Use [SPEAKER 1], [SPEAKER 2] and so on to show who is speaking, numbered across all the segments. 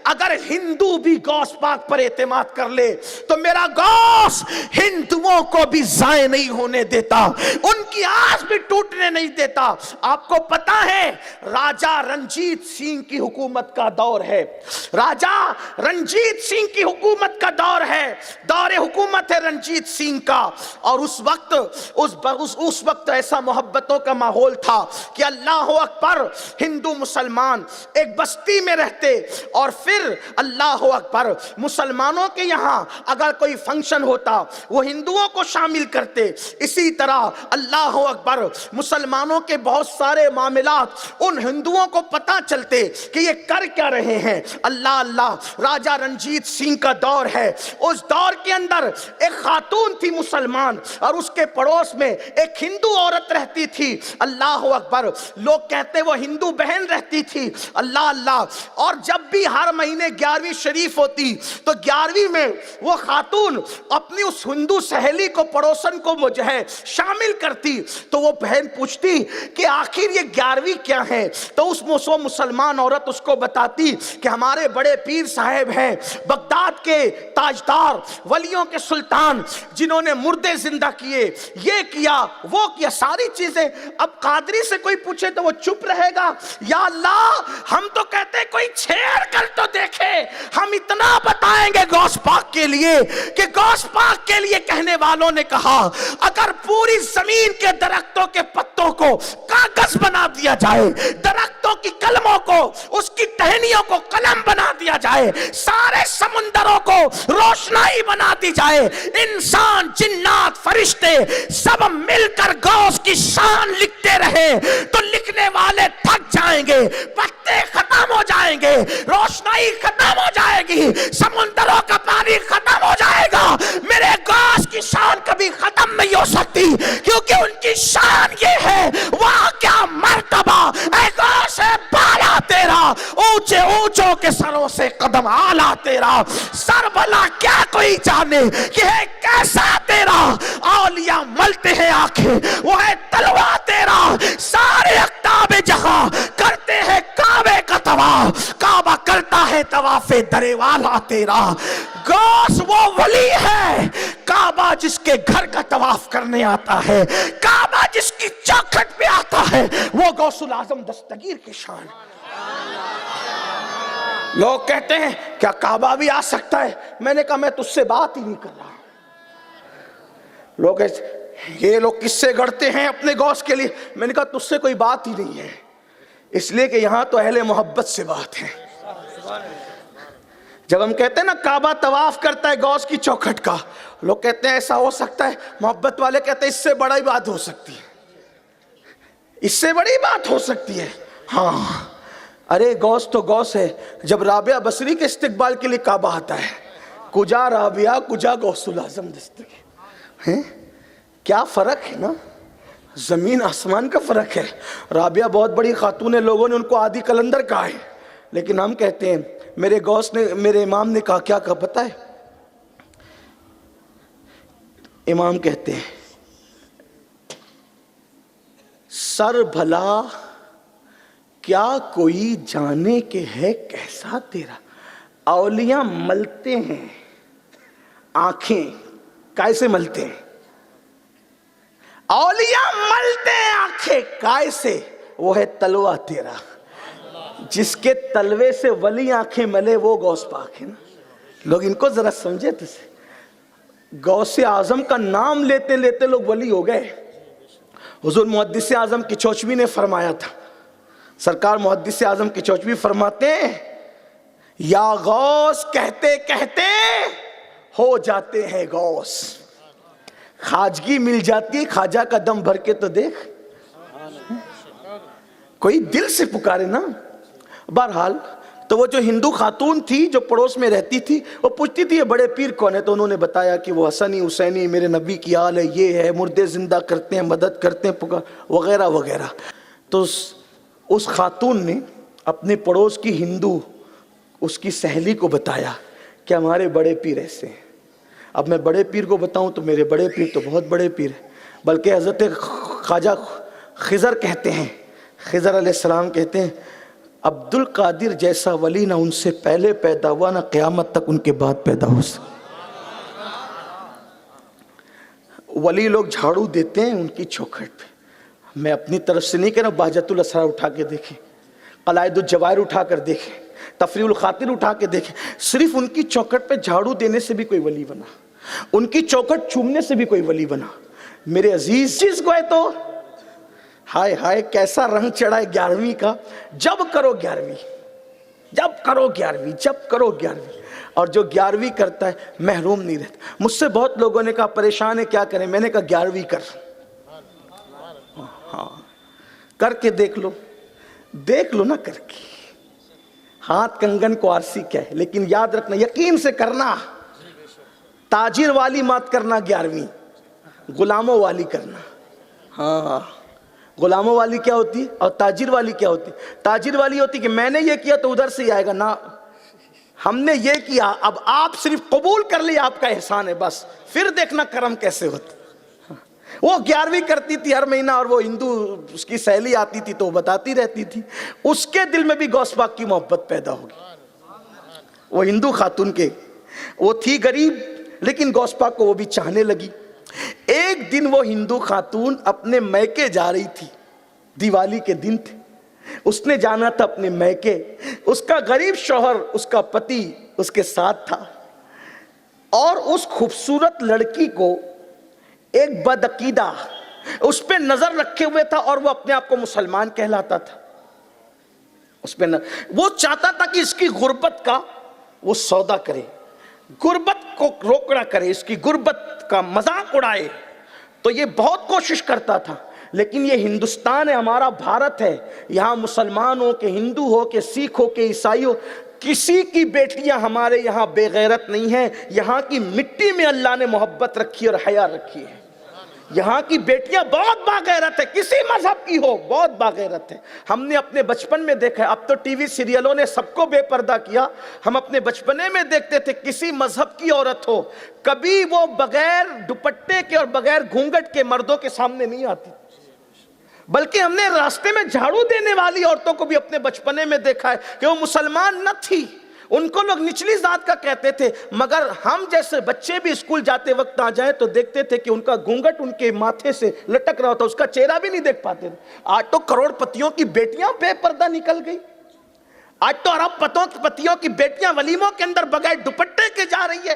[SPEAKER 1] اگر ہندو بھی غوث پاک پر اعتماد کر لے تو میرا غوث ہندوؤں کو بھی ضائع نہیں ہونے دیتا، ان کی آس بھی ٹوٹنے نہیں دیتا۔ آپ کو پتا ہے راجہ رنجیت سنگھ کی حکومت کا دور ہے، راجہ رنجیت سنگھ کی حکومت کا دور ہے، دور حکومت ہے رنجیت سنگھ کا، اور اس وقت ایسا محبتوں کا ماحول تھا کہ اللہ اکبر، ہندو مسلمان ایک بستی میں رہتے، اور پھر اللہ اکبر مسلمانوں کے یہاں اگر کوئی فنکشن ہوتا وہ ہندوؤں کو شامل کرتے، اسی طرح اللہ اکبر مسلمانوں کے بہت سارے معاملات ان ہندوؤں کو پتا چلتے کہ یہ کر کیا رہے ہیں۔ اللہ اللہ، راجہ رنجیت سنگھ کا دور ہے، اس دور کے اندر ایک خاتون تھی مسلمان، اور اس کے پڑوس میں ایک ہندو عورت رہتی تھی۔ اللہ اکبر، لوگ کہتے وہ ہندو بہن رہتی تھی۔ اللہ اللہ، اور جب بھی ہر مہینے 11ویں شریف ہوتی تو 11ویں میں وہ خاتون اپنی اس ہندو سہیلی کو، پڑوسن کو جو ہے شامل کرتی، تو وہ بہن پوچھتی کہ آخر یہ 11ویں کیا ہے، تو اس مسلمان عورت اس کو بتاتی کہ ہمارے بڑے پیر صاحب ہیں، بغداد کے تاجدار، ولیوں کے سلطان، جنہوں نے مردے زندہ کیے، یہ کیا وہ کیا، ساری چیزیں۔ اب قادری سے کوئی پوچھے تو وہ چپ رہے گا؟ یا اللہ، ہم تو کہتے کوئی چھیڑ کر تو دیکھے، ہم اتنا بتائیں گے غوث پاک کے لیے کہ غوث پاک کے لیے کہنے والوں نے کہا اگر پوری زمین کے درختوں کے پتوں کو کاغذ بنا دیا جائے، درختوں کی کلموں کو، اس کی ٹہنیوں کو قلم بنا دیا جائے، سارے سمندروں کو روشنائی بنا دی جائے، انسان، جنات، فرشتے سب مل کر غوث کی شان لکھتے رہے تو لکھنے والے تھک جائیں گے، پتے ختم ہو جائیں گے، روشنائی ختم ہو جائے گی، سمندروں کا پانی ختم ہو جائے گا، میرے غوث کی شان کبھی ختم نہیں ہو سکتی، کیونکہ ان کی شان یہ ہے، وہاں کیا مرتبہ اے غوث ہے بالا تیرا، اونچے اونچوں کے سروں سے قدم آلہ تیرا، سر بلا کیا کوئی جانے کہ ہے کیسا تیرا، اولیاء ملتے ہیں آنکھیں، وہ ہے تلوہ تیرا، سارے اقطاب جہاں کرتے ہیں کعبے کا طواف، کعبہ کرتا ہے طواف در والا تیرا۔ غوث وہ ولی ہے، کعبہ جس کے گھر کا طواف کرنے آتا ہے، کعبہ جس کی چوکھٹ پہ آتا ہے، وہ غوث العظم دستگیر کی شان۔ لوگ کہتے ہیں کیا کعبہ بھی آ سکتا ہے؟ میں نے کہا میں تجھ سے بات ہی نہیں کر رہا۔ یہ لوگ کس سے گڑتے ہیں اپنے غوث کے لیے؟ میں نے کہا تجھ سے کوئی بات ہی نہیں ہے، اس لیے کہ یہاں تو اہل محبت سے بات ہے۔ جب ہم کہتے ہیں نا کعبہ طواف کرتا ہے غوث کی چوکھٹ کا، لوگ کہتے ہیں ایسا ہو سکتا ہے، محبت والے کہتے ہیں اس سے بڑی بات ہو سکتی ہے، اس سے بڑی بات ہو سکتی ہے۔ ہاں، ارے غوث تو غوث ہے۔ جب رابعہ بصری کے استقبال کے لیے کعبہ آتا ہے، کجا رابعہ کجا غوث العظم دستگیر، کیا فرق ہے نا، زمین آسمان کا فرق ہے۔ رابعہ بہت بڑی خاتون ہے، لوگوں نے ان کو عادی قلندر کہا ہے، لیکن ہم کہتے ہیں میرے غوث نے، میرے امام نے کہا، کیا کہا پتہ ہے؟ امام کہتے ہیں سر بھلا کیا کوئی جانے کے ہے کیسا تیرا، اولیاء ملتے ہیں آنکھیں، کیسے ملتے ہیں؟ اولیاء ملتے ہیں آنکھیں کیسے؟ وہ ہے تلوہ تیرا، جس کے تلوے سے ولی آنکھیں ملے وہ غوث پاک ہے نا۔ لوگ ان کو ذرا سمجھے تو سے، غوث اعظم کا نام لیتے لیتے لوگ ولی ہو گئے۔ حضور محدث اعظم کچوچوی نے فرمایا تھا، سرکار محدث اعظم کچوچوی فرماتے ہیں یا غوث کہتے کہتے ہو جاتے ہیں غوث، خواجگی مل جاتی ہے خواجہ کا دم بھر کے تو دیکھ، کوئی دل سے پکارے نا۔ بہرحال تو وہ جو ہندو خاتون تھی جو پڑوس میں رہتی تھی، وہ پوچھتی تھی یہ بڑے پیر کون ہے، تو انہوں نے بتایا کہ وہ حسنی حسینی میرے نبی کی آل ہے، یہ ہے، مردے زندہ کرتے ہیں، مدد کرتے ہیں، پکار وغیرہ وغیرہ۔ تو اس خاتون نے اپنے پڑوس کی ہندو اس کی سہیلی کو بتایا کہ ہمارے بڑے پیر ایسے ہیں۔ اب میں بڑے پیر کو بتاؤں تو میرے بڑے پیر تو بہت بڑے پیر ہیں، بلکہ حضرت خواجہ خضر کہتے ہیں، خضر علیہ السلام کہتے ہیں عبد القادر جیسا ولی نہ ان سے پہلے پیدا ہوا نہ قیامت تک ان کے بعد پیدا ہو سکتا. ولی لوگ جھاڑو دیتے ہیں ان کی چوکھٹ پہ. میں اپنی طرف سے نہیں کہہ رہا ہوں، بہجت الاسرار اٹھا کے دیکھیں، قلائد الجواہر اٹھا کر دیکھیں، تفریح الخاطر اٹھا کے دیکھیں. صرف ان کی چوکھٹ پہ جھاڑو دینے سے بھی کوئی ولی بنا، ان کی چوکھٹ چومنے سے بھی کوئی ولی بنا. میرے عزیز چیز کو ہے تو ہائے ہائے کیسا رنگ چڑھا ہے 11ویں کا. جب کرو 11ویں، جب کرو 11ویں، جب کرو 11ویں. اور جو 11ویں کرتا ہے محروم نہیں رہتا. مجھ سے بہت لوگوں نے کہا پریشان ہے کیا کریں، میں نے کہا 11ویں کر. ہاں کر کے دیکھ لو، دیکھ لو نا کر کے. ہاتھ کنگن کو آرسی کیا ہے، لیکن یاد رکھنا یقین سے کرنا. تاجر والی مات کرنا 11ویں، غلاموں والی کرنا. ہاں غلاموں والی کیا ہوتی ہے اور تاجر والی کیا ہوتی ہے؟ تاجر والی ہوتی کہ میں نے یہ کیا تو ادھر سے ہی آئے گا، نہ ہم نے یہ کیا، اب آپ صرف قبول کر لیں آپ کا احسان ہے بس، پھر دیکھنا کرم کیسے ہوتا. وہ 11ویں کرتی تھی ہر مہینہ، اور وہ ہندو اس کی سہیلی آتی تھی تو وہ بتاتی رہتی تھی. اس کے دل میں بھی غوث پاک کی محبت پیدا ہوگی. وہ ہندو خاتون کے، وہ تھی غریب لیکن غوث پاک کو وہ بھی چاہنے لگی. ایک دن وہ ہندو خاتون اپنے میکے جا رہی تھی، دیوالی کے دن تھے، اس نے جانا تھا اپنے میکے. اس کا غریب شوہر، اس کا پتی اس کے ساتھ تھا، اور اس خوبصورت لڑکی کو ایک بدعقیدہ اس پہ نظر رکھے ہوئے تھا، اور وہ اپنے آپ کو مسلمان کہلاتا تھا. اس پہ وہ چاہتا تھا کہ اس کی غربت کا وہ سودا کرے، غربت کو روکڑا کرے، اس کی غربت کا مذاق اڑائے. تو یہ بہت کوشش کرتا تھا. لیکن یہ ہندوستان ہے، ہمارا بھارت ہے، یہاں مسلمان ہو کہ ہندو ہو کہ سکھ ہو کہ عیسائی ہو، کسی کی بیٹیاں ہمارے یہاں بے غیرت نہیں ہیں. یہاں کی مٹی میں اللہ نے محبت رکھی اور حیا رکھی ہے. یہاں کی بیٹیاں بہت باغیرت ہے، کسی مذہب کی ہو بہت باغیرت ہے. ہم نے اپنے بچپن میں دیکھا ہے، اب تو ٹی وی سیریلوں نے سب کو بے پردہ کیا. ہم اپنے بچپنے میں دیکھتے تھے کسی مذہب کی عورت ہو، کبھی وہ بغیر دوپٹے کے اور بغیر گھونگھٹ کے مردوں کے سامنے نہیں آتی. بلکہ ہم نے راستے میں جھاڑو دینے والی عورتوں کو بھی اپنے بچپنے میں دیکھا ہے کہ وہ مسلمان نہ تھی، ان کو لوگ نچلی ذات کا کہتے تھے. مگر ہم جیسے بچے بھی اسکول جاتے وقت آ جائیں تو دیکھتے تھے کہ ان کا گھونگھٹ ان کے ماتھے سے لٹک رہا ہوتا، اس کا چہرہ بھی نہیں دیکھ پاتے تھے. آج تو کروڑ پتیوں کی بیٹیاں بے پردہ نکل گئی. آج تو ارب پتیوں کی بیٹیاں ولیموں کے اندر بغیر دوپٹے کے جا رہی ہے.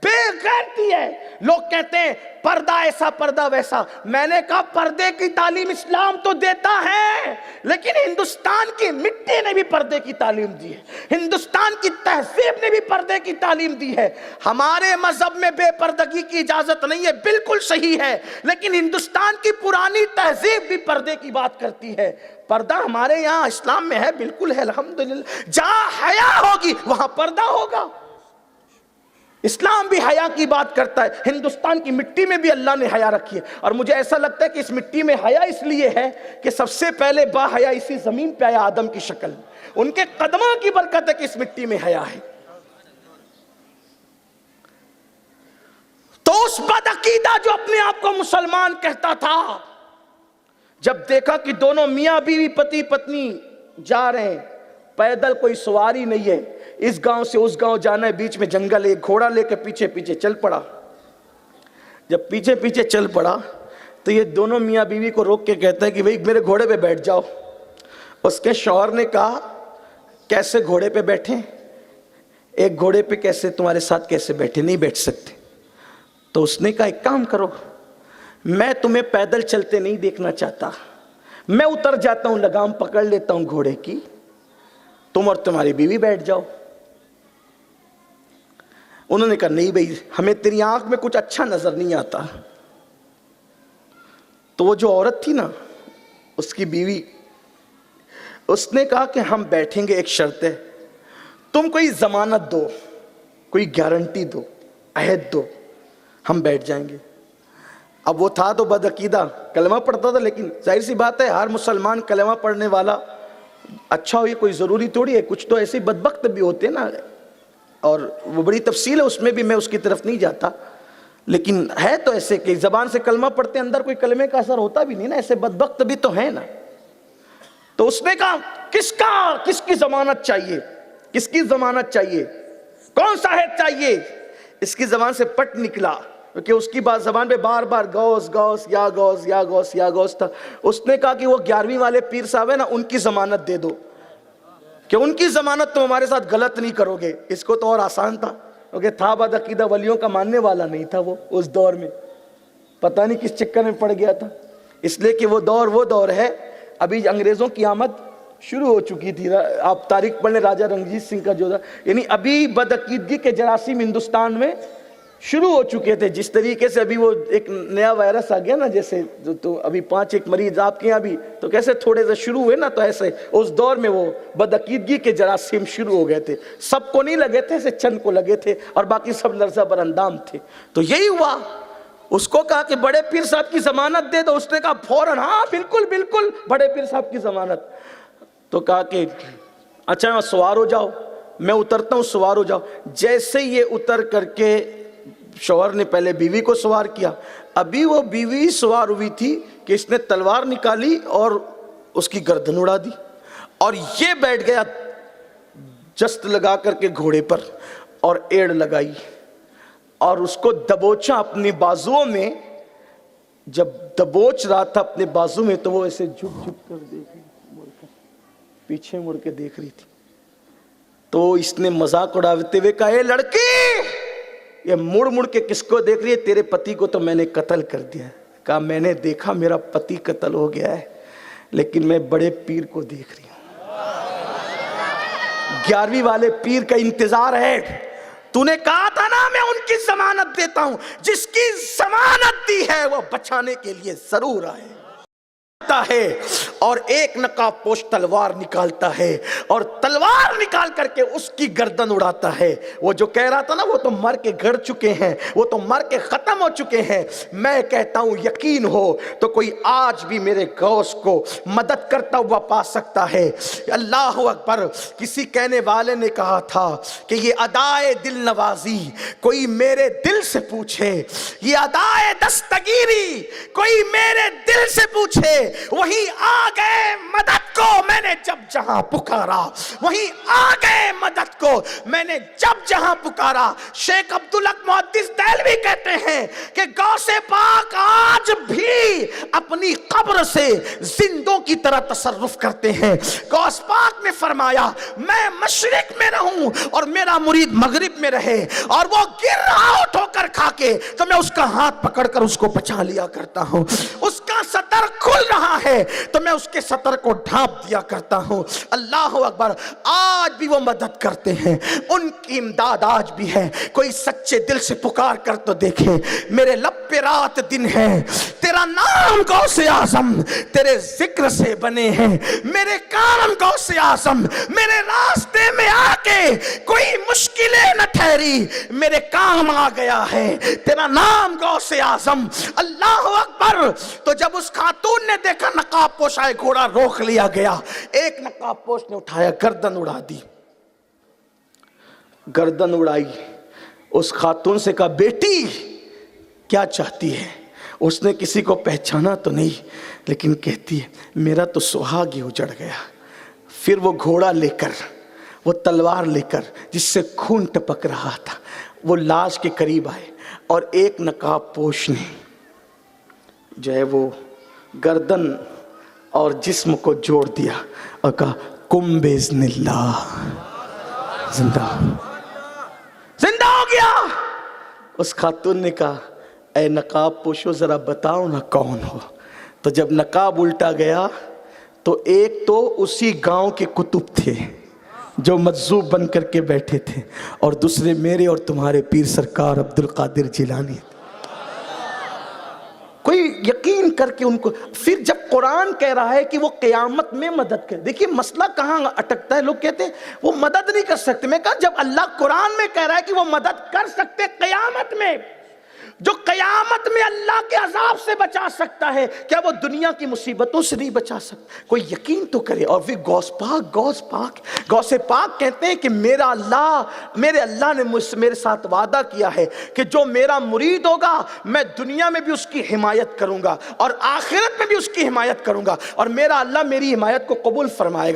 [SPEAKER 1] بے غیرتی ہے. لوگ کہتے ہیں پردہ ایسا پردہ ویسا. میں نے کہا پردے کی تعلیم اسلام تو دیتا ہے، لیکن ہندوستان کی مٹی نے بھی پردے کی تعلیم دی ہے، ہندوستان کی تہذیب نے بھی پردے کی تعلیم دی ہے. ہمارے مذہب میں بے پردگی کی اجازت نہیں ہے، بالکل صحیح ہے، لیکن ہندوستان کی پرانی تہذیب بھی پردے کی بات کرتی ہے. پردہ ہمارے یہاں اسلام میں ہے، بالکل ہے الحمدللہ. جہاں حیا ہوگی وہاں پردہ ہوگا. اسلام بھی حیا کی بات کرتا ہے. ہندوستان کی مٹی میں بھی اللہ نے حیا رکھی ہے، اور مجھے ایسا لگتا ہے کہ اس مٹی میں حیا اس لیے ہے کہ سب سے پہلے با حیا اسی زمین پہ آیا آدم کی شکل میں. ان کے قدموں کی برکت ہے کہ اس مٹی میں حیا ہے. تو اس بدعقیدہ جو اپنے آپ کو مسلمان کہتا تھا، جب دیکھا کہ دونوں میاں بیوی پتی پتنی جا رہے ہیں، پیدل کوئی سواری نہیں ہے، اس گاؤں سے اس گاؤں جانا ہے، بیچ میں جنگل ہے، ایک گھوڑا لے کے پیچھے پیچھے چل پڑا. جب پیچھے پیچھے چل پڑا تو یہ دونوں میاں بیوی کو روک کے کہتا ہے کہ بھئی میرے گھوڑے پہ بیٹھ جاؤ. اس کے شوہر نے کہا کیسے گھوڑے پہ بیٹھیں، ایک گھوڑے پہ کیسے تمہارے ساتھ کیسے بیٹھے، نہیں بیٹھ سکتے. تو اس نے کہا ایک کام کرو، میں تمہیں پیدل چلتے نہیں دیکھنا چاہتا، میں اتر جاتا ہوں، لگام پکڑ لیتا ہوں گھوڑے کی، تم اور تمہاری بیوی بیٹھ جاؤ. انہوں نے کہا نہیں بھئی ہمیں تیری آنکھ میں کچھ اچھا نظر نہیں آتا. تو وہ جو عورت تھی نا، اس کی بیوی، اس نے کہا کہ ہم بیٹھیں گے، ایک شرط ہے، تم کوئی ضمانت دو، کوئی گارنٹی دو، عہد دو، ہم بیٹھ جائیں گے. اب وہ تھا تو بدعقیدہ، کلمہ پڑھتا تھا، لیکن ظاہر سی بات ہے ہر مسلمان کلمہ پڑھنے والا اچھا ہو یہ کوئی ضروری تھوڑی ہے. کچھ تو ایسے بدبخت بھی ہوتے نا، اور وہ بڑی تفصیل ہے، اس میں بھی میں اس کی طرف نہیں جاتا. لیکن ہے تو ایسے کہ زبان سے کلمہ پڑھتے اندر کوئی کلمے کا اثر ہوتا بھی نہیں نا، ایسے بدبخت بھی تو ہیں نا. تو اس نے کہا کس کی ضمانت چاہیے؟ کس کی ضمانت چاہیے؟ کون سا ہے چاہیے؟ اس کی زبان سے پٹ نکلا، کیونکہ اس کی بات زبان پہ بار بار غوث غوث یا غوث یا غوث یا غوث تھا۔ اس نے کہا کہ وہ 11ویں والے پیر صاحب ہیں نا، ان کی ضمانت دے دو، کہ ان کی ضمانت تم ہمارے ساتھ غلط نہیں کرو گے۔ اس کو تو اور آسان تھا، کیونکہ تھا بد عقیدہ، ولیوں کا ماننے والا نہیں تھا وہ اس دور میں، پتہ نہیں کس چکر میں پڑ گیا تھا۔ اس لیے کہ وہ دور ہے، ابھی انگریزوں کی آمد شروع ہو چکی تھی۔ آپ تاریخ پڑھ لیں، راجہ رنجیت سنگھ کا جو تھا، یعنی ابھی بدعقیدگی کے جراثیم ہندوستان میں شروع ہو چکے تھے۔ جس طریقے سے ابھی وہ ایک نیا وائرس آ گیا نا، جیسے تو ابھی 5 مریض آپ کے یہاں بھی تو کیسے تھوڑے سے شروع ہوئے نا، تو ایسے اس دور میں وہ بدعقیدگی کے جراثیم شروع ہو گئے تھے۔ سب کو نہیں لگے تھے، ایسے چند کو لگے تھے، اور باقی سب لرزہ بر اندام تھے۔ تو یہی ہوا، اس کو کہا کہ بڑے پیر صاحب کی ضمانت دے دو۔ اس نے کہا فوراً ہاں بالکل بالکل بڑے پیر صاحب کی ضمانت۔ تو کہا کہ اچھا سوار ہو جاؤ، میں اترتا ہوں، سوار ہو جاؤ۔ جیسے یہ اتر کر کے شوہر نے پہلے بیوی کو سوار کیا، ابھی وہ بیوی سوار ہوئی تھی کہ اس نے تلوار نکالی اور اس کی گردن اڑا دی، اور یہ بیٹھ گیا جست لگا کر کے گھوڑے پر، اور ایڑ لگائی، اور اس کو دبوچا اپنے بازوؤں میں۔ جب دبوچ رہا تھا اپنے بازو میں، تو وہ ایسے جھک جھک کر دیکھ رہی، پیچھے مڑ کے دیکھ رہی تھی۔ تو اس نے مذاق اڑاتے ہوئے کہا، اے لڑکی، یہ مڑ مڑ کے کس کو دیکھ رہی ہے؟ تیرے پتی کو تو میں نے قتل کر دیا ہے۔ کہا میں نے دیکھا میرا پتی قتل ہو گیا ہے، لیکن میں بڑے پیر کو دیکھ رہی ہوں، 11ویں والے پیر کا انتظار ہے۔ تو نے کہا تھا نا میں ان کی ضمانت دیتا ہوں، جس کی ضمانت دی ہے وہ بچانے کے لیے ضرور آئے ہے۔ اور ایک نقاب پوش تلوار نکالتا ہے، اور تلوار نکال کر کے اس کی گردن اڑاتا ہے۔ وہ جو کہہ رہا تھا نا وہ تو مر کے گھر چکے ہیں، وہ تو مر کے ختم ہو چکے ہیں، میں کہتا ہوں یقین ہو تو کوئی آج بھی میرے غوث کو مدد کرتا ہوا پا سکتا ہے۔ اللہ اکبر۔ کسی کہنے والے نے کہا تھا کہ یہ ادائے دل نوازی کوئی میرے دل سے پوچھے، یہ ادائے دستگیری کوئی میرے دل سے پوچھے، وہی آ گئے مدد کو میں نے جب جہاں پکارا، وہی آ گئے مدد کو میں نے جب جہاں پکارا۔ شیخ عبدالحق محدث دہلوی کہتے ہیں کہ غوث پاک آج بھی اپنی قبر سے زندوں کی طرح تصرف کرتے ہیں۔ غوث پاک نے فرمایا میں مشرق میں رہوں اور میرا مرید مغرب میں رہے، اور وہ گر رہا ہو ٹھوکر کھا کے، تو میں اس کا ہاتھ پکڑ کر اس کو بچا لیا کرتا ہوں۔ اس کا سطر کھل رہا ہے تو میں اس کے سطر کو ڈھانپ دیا کرتا ہوں۔ اللہ اکبر۔ آج بھی وہ مدد کرتے ہیں، ان کی امداد آج بھی ہے۔ کوئی سچے دل سے پکار کر تو دیکھے، میرے لب پہ رات دن ہے، تیرا نام غوث اعظم تیرے ذکر سے بنے ہیں، میرے کام غوث اعظم میرے راستے میں آ کے کوئی مشکلیں نہ ٹھہری، میرے کام آ گیا ہے تیرا نام غوث اعظم۔ اللہ اکبر۔ تو جب اس خاتون نے دیکھا نقاب پوش آئے، گھوڑا روک لیا گیا، ایک نقاب پوش نے اٹھایا، گردن اڑا دی، گردن اڑائی۔ اس خاتون سے کہا بیٹی کیا چاہتی ہے؟ اس نے کسی کو پہچانا تو نہیں، لیکن کہتی ہے میرا تو سہاگ ہی اجڑ گیا۔ پھر وہ گھوڑا لے کر، وہ تلوار لے کر جس سے خون ٹپک رہا تھا، وہ لاش کے قریب آئے، اور ایک نقاب پوش نے جو ہے وہ گردن اور جسم کو جوڑ دیا اور کہا کم باذن اللہ، زندہ زندہ ہو گیا۔ اس خاتون نے کہا اے نقاب پوشو ذرا بتاؤ نا کون ہو؟ تو جب نقاب الٹا گیا تو ایک تو اسی گاؤں کے کتب تھے جو مجذوب بن کر کے بیٹھے تھے، اور دوسرے میرے اور تمہارے پیر سرکار عبد القادر جیلانی۔ کوئی یقین کر کے ان کو، پھر جب قرآن کہہ رہا ہے کہ وہ قیامت میں مدد کرے، دیکھیے مسئلہ کہاں اٹکتا ہے، لوگ کہتے ہیں وہ مدد نہیں کر سکتے۔ میں کہا جب اللہ قرآن میں کہہ رہا ہے کہ وہ مدد کر سکتے قیامت میں، جو قیامت میں اللہ کے عذاب سے بچا سکتا ہے، کیا وہ دنیا کی مصیبتوں سے نہیں بچا سکتا؟ کوئی یقین تو کرے۔ اور پھر غوث پاک کہتے ہیں کہ میرے اللہ نے میرے ساتھ وعدہ کیا ہے کہ جو میرا مرید ہوگا میں دنیا میں بھی اس کی حمایت کروں گا اور آخرت میں بھی اس کی حمایت کروں گا، اور میرا اللہ میری حمایت کو قبول فرمائے گا۔